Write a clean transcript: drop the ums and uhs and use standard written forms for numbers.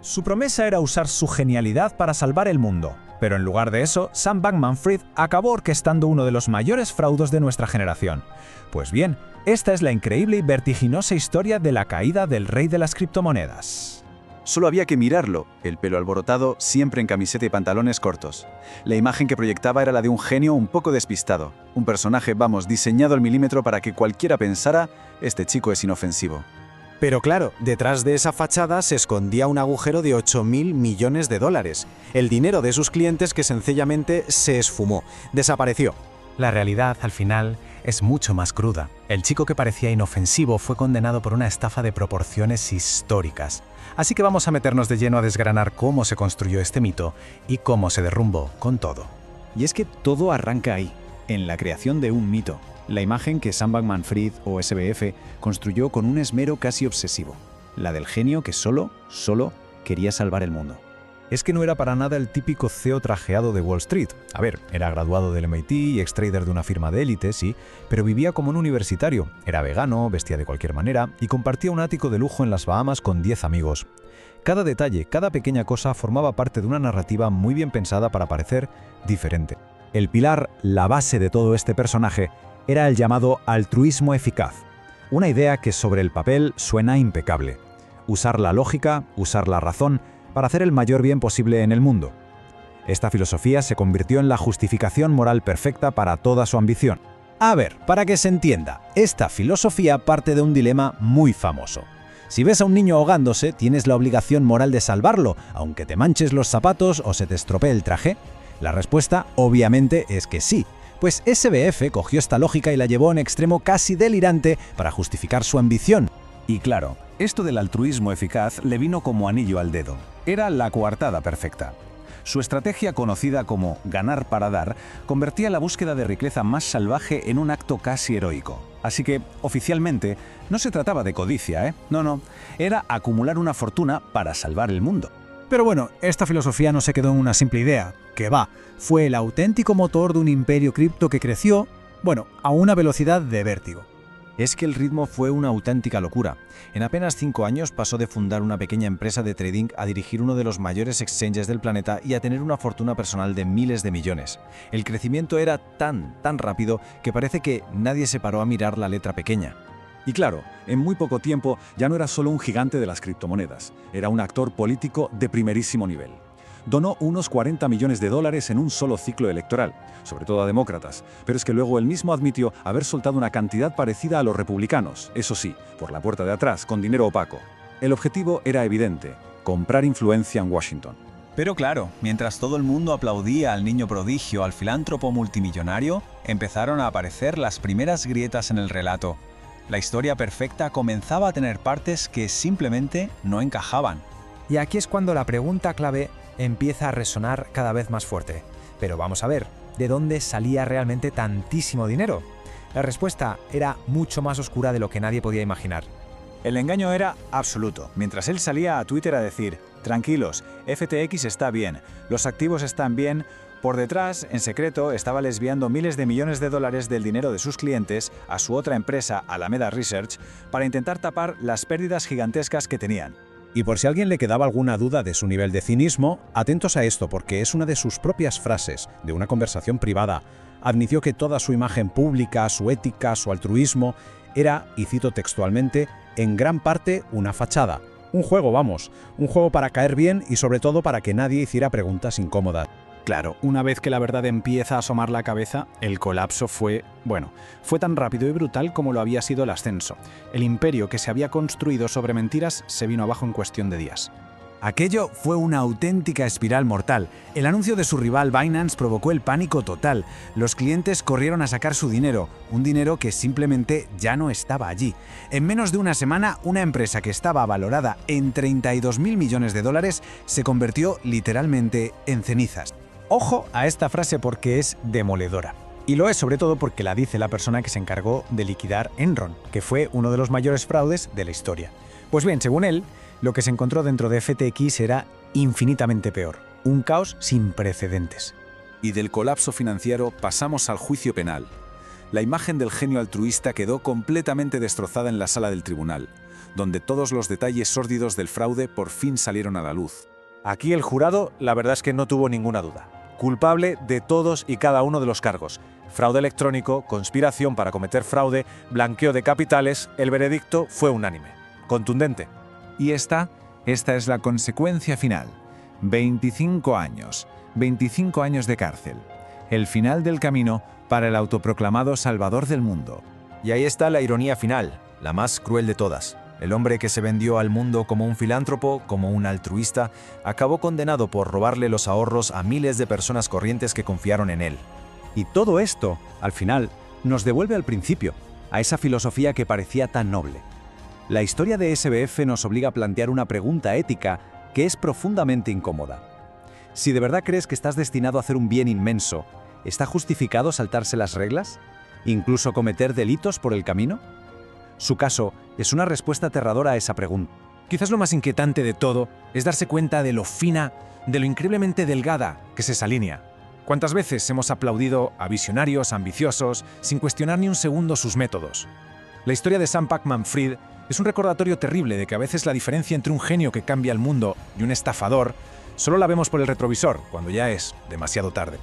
Su promesa era usar su genialidad para salvar el mundo, pero en lugar de eso, Sam Bankman-Fried acabó orquestando uno de los mayores fraudes de nuestra generación. Pues bien, esta es la increíble y vertiginosa historia de la caída del rey de las criptomonedas. Solo había que mirarlo, el pelo alborotado, siempre en camiseta y pantalones cortos. La imagen que proyectaba era la de un genio un poco despistado. Un personaje, diseñado al milímetro para que cualquiera pensara, este chico es inofensivo. Pero claro, detrás de esa fachada se escondía un agujero de 8.000 millones de dólares. El dinero de sus clientes que sencillamente se esfumó, desapareció. La realidad, al final, es mucho más cruda. El chico que parecía inofensivo fue condenado por una estafa de proporciones históricas. Así que vamos a meternos de lleno a desgranar cómo se construyó este mito y cómo se derrumbó con todo. Y es que todo arranca ahí, en la creación de un mito. La imagen que Sam Bankman-Fried o SBF construyó con un esmero casi obsesivo. La del genio que solo quería salvar el mundo. Es que no era para nada el típico CEO trajeado de Wall Street. A ver, era graduado del MIT y ex-trader de una firma de élite, sí, pero vivía como un universitario. Era vegano, vestía de cualquier manera y compartía un ático de lujo en las Bahamas con 10 amigos. Cada detalle, cada pequeña cosa formaba parte de una narrativa muy bien pensada para parecer diferente. El pilar, la base de todo este personaje, era el llamado altruismo eficaz. Una idea que sobre el papel suena impecable. Usar la lógica, usar la razón, para hacer el mayor bien posible en el mundo. Esta filosofía se convirtió en la justificación moral perfecta para toda su ambición. A ver, para que se entienda, esta filosofía parte de un dilema muy famoso. Si ves a un niño ahogándose, ¿tienes la obligación moral de salvarlo, aunque te manches los zapatos o se te estropee el traje? La respuesta, obviamente, es que sí. Pues SBF cogió esta lógica y la llevó a un extremo casi delirante para justificar su ambición. Y claro, esto del altruismo eficaz le vino como anillo al dedo. Era la coartada perfecta. Su estrategia, conocida como ganar para dar, convertía la búsqueda de riqueza más salvaje en un acto casi heroico. Así que, oficialmente, no se trataba de codicia, No, era acumular una fortuna para salvar el mundo. Pero bueno, esta filosofía no se quedó en una simple idea, que fue el auténtico motor de un imperio cripto que creció, a una velocidad de vértigo. Es que el ritmo fue una auténtica locura. En apenas 5 años pasó de fundar una pequeña empresa de trading a dirigir uno de los mayores exchanges del planeta y a tener una fortuna personal de miles de millones. El crecimiento era tan rápido que parece que nadie se paró a mirar la letra pequeña. Y claro, en muy poco tiempo ya no era solo un gigante de las criptomonedas, era un actor político de primerísimo nivel. Donó unos 40 millones de dólares en un solo ciclo electoral, sobre todo a demócratas, pero es que luego él mismo admitió haber soltado una cantidad parecida a los republicanos, eso sí, por la puerta de atrás, con dinero opaco. El objetivo era evidente, comprar influencia en Washington. Pero claro, mientras todo el mundo aplaudía al niño prodigio, al filántropo multimillonario, empezaron a aparecer las primeras grietas en el relato. La historia perfecta comenzaba a tener partes que simplemente no encajaban. Y aquí es cuando la pregunta clave empieza a resonar cada vez más fuerte. Pero vamos a ver, ¿de dónde salía realmente tantísimo dinero? La respuesta era mucho más oscura de lo que nadie podía imaginar. El engaño era absoluto. Mientras él salía a Twitter a decir, tranquilos, FTX está bien, los activos están bien, por detrás, en secreto, estaba desviando miles de millones de dólares del dinero de sus clientes a su otra empresa, Alameda Research, para intentar tapar las pérdidas gigantescas que tenían. Y por si a alguien le quedaba alguna duda de su nivel de cinismo, atentos a esto porque es una de sus propias frases de una conversación privada. Admitió que toda su imagen pública, su ética, su altruismo, era, y cito textualmente, en gran parte una fachada. Un juego, un juego para caer bien y sobre todo para que nadie hiciera preguntas incómodas. Claro, una vez que la verdad empieza a asomar la cabeza, el colapso fue tan rápido y brutal como lo había sido el ascenso. El imperio que se había construido sobre mentiras se vino abajo en cuestión de días. Aquello fue una auténtica espiral mortal. El anuncio de su rival Binance provocó el pánico total. Los clientes corrieron a sacar su dinero, un dinero que simplemente ya no estaba allí. En menos de una semana, una empresa que estaba valorada en 32.000 millones de dólares se convirtió literalmente en cenizas. Ojo a esta frase porque es demoledora. Y lo es sobre todo porque la dice la persona que se encargó de liquidar Enron, que fue uno de los mayores fraudes de la historia. Pues bien, según él, lo que se encontró dentro de FTX era infinitamente peor. Un caos sin precedentes. Y del colapso financiero pasamos al juicio penal. La imagen del genio altruista quedó completamente destrozada en la sala del tribunal. donde todos los detalles sórdidos del fraude por fin salieron a la luz. Aquí el jurado, la verdad es que no tuvo ninguna duda. Culpable de todos y cada uno de los cargos. Fraude electrónico, conspiración para cometer fraude, blanqueo de capitales, el veredicto fue unánime. Contundente. Y esta es la consecuencia final. 25 años. 25 años de cárcel. El final del camino para el autoproclamado salvador del mundo. Y ahí está la ironía final, la más cruel de todas. El hombre que se vendió al mundo como un filántropo, como un altruista, acabó condenado por robarle los ahorros a miles de personas corrientes que confiaron en él. Y todo esto, al final, nos devuelve al principio, a esa filosofía que parecía tan noble. La historia de SBF nos obliga a plantear una pregunta ética que es profundamente incómoda. Si de verdad crees que estás destinado a hacer un bien inmenso, ¿está justificado saltarse las reglas? ¿Incluso cometer delitos por el camino? Su caso es una respuesta aterradora a esa pregunta. Quizás lo más inquietante de todo es darse cuenta de lo fina, de lo increíblemente delgada que es esa línea. ¿Cuántas veces hemos aplaudido a visionarios ambiciosos sin cuestionar ni un segundo sus métodos? La historia de Sam Bankman-Fried es un recordatorio terrible de que a veces la diferencia entre un genio que cambia el mundo y un estafador solo la vemos por el retrovisor, cuando ya es demasiado tarde.